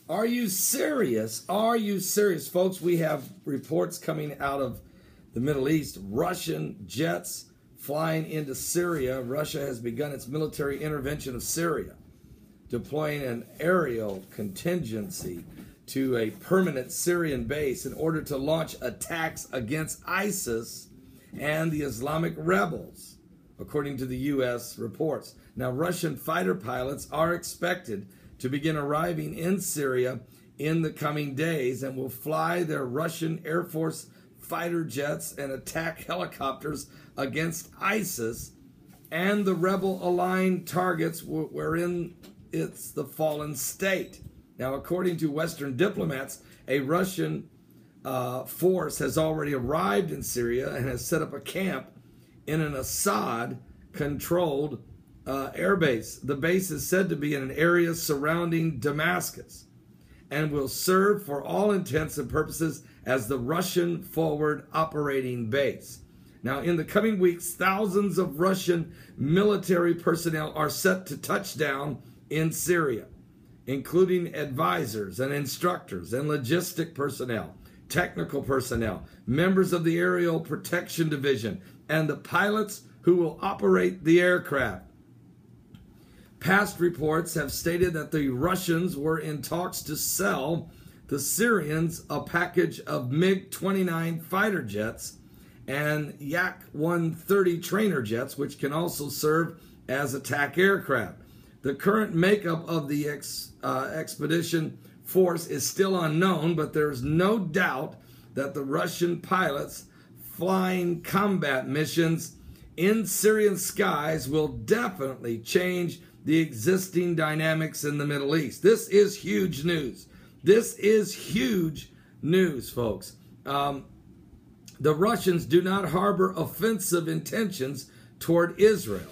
Are you serious? Are you serious? Folks, we have reports coming out of the Middle East. Russian jets flying into Syria. Russia has begun its military intervention of Syria, deploying an aerial contingency to a permanent Syrian base in order to launch attacks against ISIS and the Islamic rebels, according to the U.S. reports. Now, Russian fighter pilots are expected to begin arriving in Syria in the coming days and will fly their Russian Air Force fighter jets and attack helicopters against ISIS and the rebel-aligned targets wherein it's the fallen state. Now, according to Western diplomats, a Russian force has already arrived in Syria and has set up a camp in an Assad-controlled air base. The base is said to be in an area surrounding Damascus and will serve for all intents and purposes as the Russian forward operating base. Now, in the coming weeks, thousands of Russian military personnel are set to touch down in Syria, including advisors and instructors and logistic personnel, technical personnel, members of the Aerial Protection Division, and the pilots who will operate the aircraft. Past reports have stated that the Russians were in talks to sell the Syrians a package of MiG-29 fighter jets and Yak-130 trainer jets, which can also serve as attack aircraft. The current makeup of the expedition force is still unknown, but there's no doubt that the Russian pilots flying combat missions in Syrian skies will definitely change the existing dynamics in the Middle East. This is huge news. This is huge news, folks. The Russians do not harbor offensive intentions toward Israel.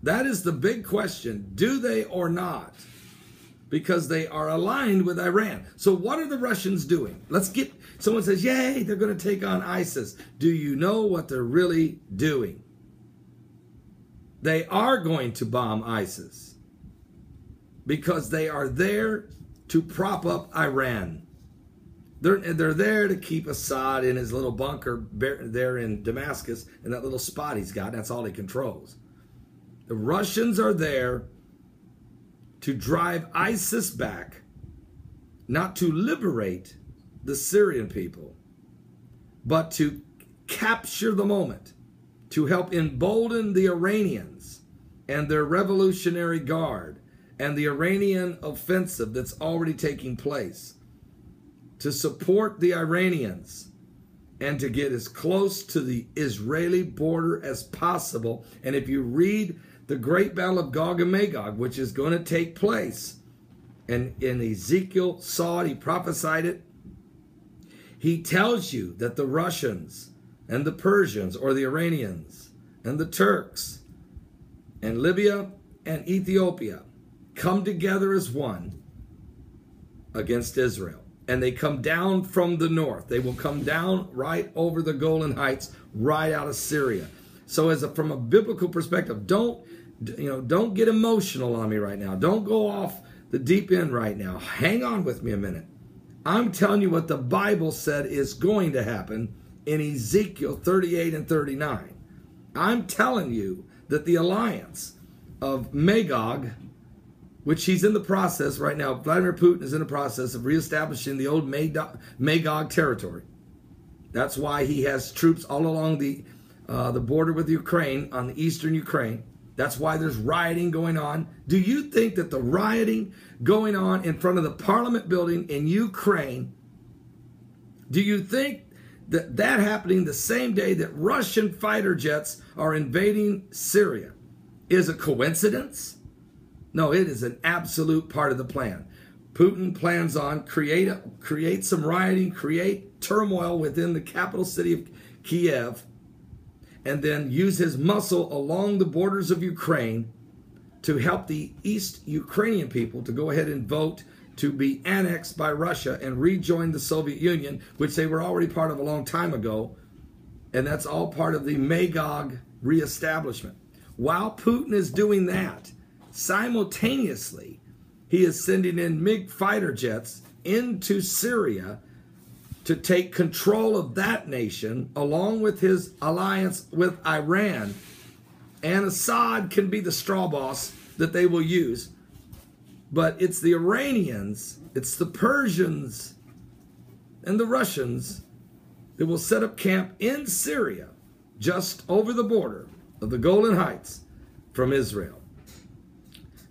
That is the big question. Do they or not? Because they are aligned with Iran. So what are the Russians doing? Someone says, yay, they're going to take on ISIS. Do you know what they're really doing? They are going to bomb ISIS because they are there to prop up Iran. They're there to keep Assad in his little bunker there in Damascus, in that little spot he's got. That's all he controls. The Russians are there to drive ISIS back, not to liberate the Syrian people, but to capture the moment, to help embolden the Iranians and their Revolutionary Guard and the Iranian offensive that's already taking place, to support the Iranians and to get as close to the Israeli border as possible. And if you read the great battle of Gog and Magog, which is going to take place, and in Ezekiel saw it, he prophesied it, he tells you that the Russians and the Persians, or the Iranians and the Turks and Libya and Ethiopia, come together as one against Israel. And they come down from the north. They will come down right over the Golan Heights, right out of Syria. So from a biblical perspective, don't get emotional on me right now. Don't go off the deep end right now. Hang on with me a minute. I'm telling you what the Bible said is going to happen in Ezekiel 38 and 39. I'm telling you that the alliance of Magog, which he's in the process right now, Vladimir Putin is in the process of reestablishing the old Magog territory. That's why he has troops all along the border with Ukraine, on the eastern Ukraine. That's why there's rioting going on. Do you think that the rioting going on in front of the parliament building in Ukraine, do you think that happening the same day that Russian fighter jets are invading Syria is a coincidence? No, it is an absolute part of the plan. Putin plans on create some rioting, create turmoil within the capital city of Kiev, and then use his muscle along the borders of Ukraine to help the East Ukrainian people to go ahead and vote to be annexed by Russia and rejoin the Soviet Union, which they were already part of a long time ago. And that's all part of the Magog reestablishment. While Putin is doing that, simultaneously, he is sending in MiG fighter jets into Syria to take control of that nation, along with his alliance with Iran. And Assad can be the straw boss that they will use. But it's the Iranians, it's the Persians, and the Russians that will set up camp in Syria, just over the border of the Golan Heights from Israel.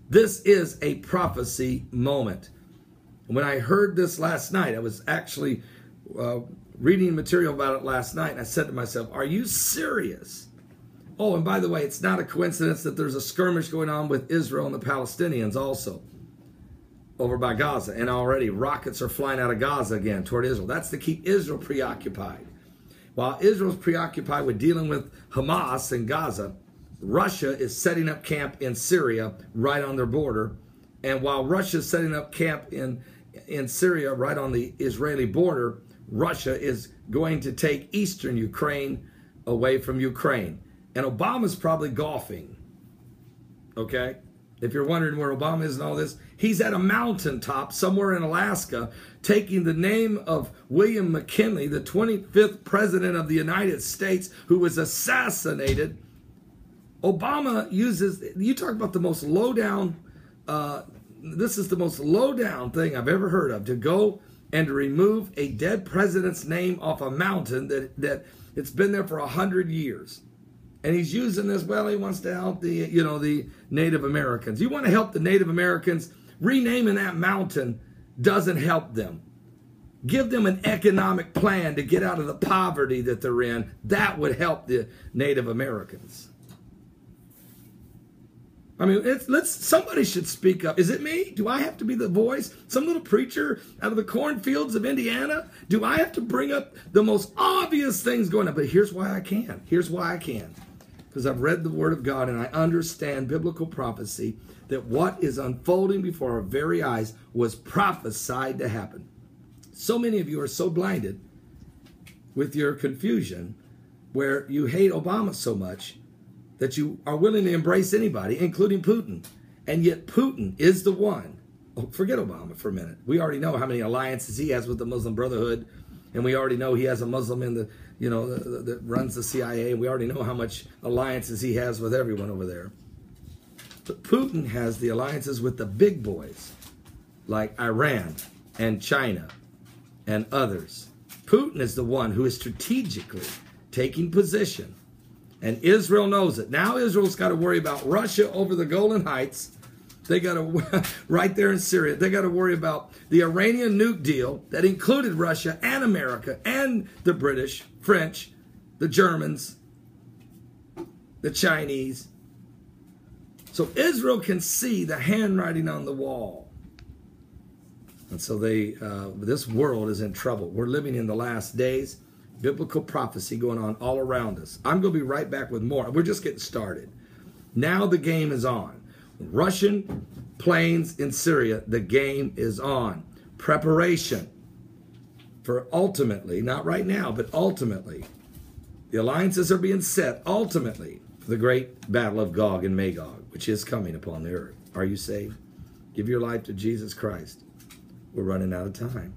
This is a prophecy moment. When I heard this last night, I was actually reading material about it last night, and I said to myself, are you serious? Oh, and by the way, it's not a coincidence that there's a skirmish going on with Israel and the Palestinians also over by Gaza. And already rockets are flying out of Gaza again toward Israel. That's to keep Israel preoccupied. While Israel's preoccupied with dealing with Hamas in Gaza, Russia is setting up camp in Syria right on their border. And while Russia is setting up camp in Syria right on the Israeli border, Russia is going to take eastern Ukraine away from Ukraine. And Obama's probably golfing, okay? If you're wondering where Obama is in all this, he's at a mountaintop somewhere in Alaska, taking the name of William McKinley, the 25th president of the United States, who was assassinated. Obama uses, you talk about the most low-down, this is the most low-down thing I've ever heard of, to go and to remove a dead president's name off a mountain that it's been there for 100 years. And he's using this, well, he wants to help the, the Native Americans. You want to help the Native Americans? Renaming that mountain doesn't help them. Give them an economic plan to get out of the poverty that they're in. That would help the Native Americans. I mean, somebody should speak up. Is it me? Do I have to be the voice? Some little preacher out of the cornfields of Indiana? Do I have to bring up the most obvious things going on? But here's why I can. Here's why I can. Because I've read the Word of God and I understand biblical prophecy, that what is unfolding before our very eyes was prophesied to happen. So many of you are so blinded with your confusion, where you hate Obama so much that you are willing to embrace anybody, including Putin. And yet Putin is the one. Oh, forget Obama for a minute. We already know how many alliances he has with the Muslim Brotherhood. And we already know he has a Muslim in the, that runs the CIA. We already know how much alliances he has with everyone over there. But Putin has the alliances with the big boys, like Iran and China and others. Putin is the one who is strategically taking position. And Israel knows it. Now Israel's got to worry about Russia over the Golan Heights. They got to, right there in Syria, they got to worry about the Iranian nuke deal that included Russia and America and the British, French, the Germans, the Chinese. So Israel can see the handwriting on the wall. And so this world is in trouble. We're living in the last days. Biblical prophecy going on all around us. I'm going to be right back with more. We're just getting started. Now the game is on. Russian planes in Syria, the game is on. Preparation for ultimately, not right now, but ultimately, the alliances are being set ultimately for the great battle of Gog and Magog, which is coming upon the earth. Are you saved? Give your life to Jesus Christ. We're running out of time.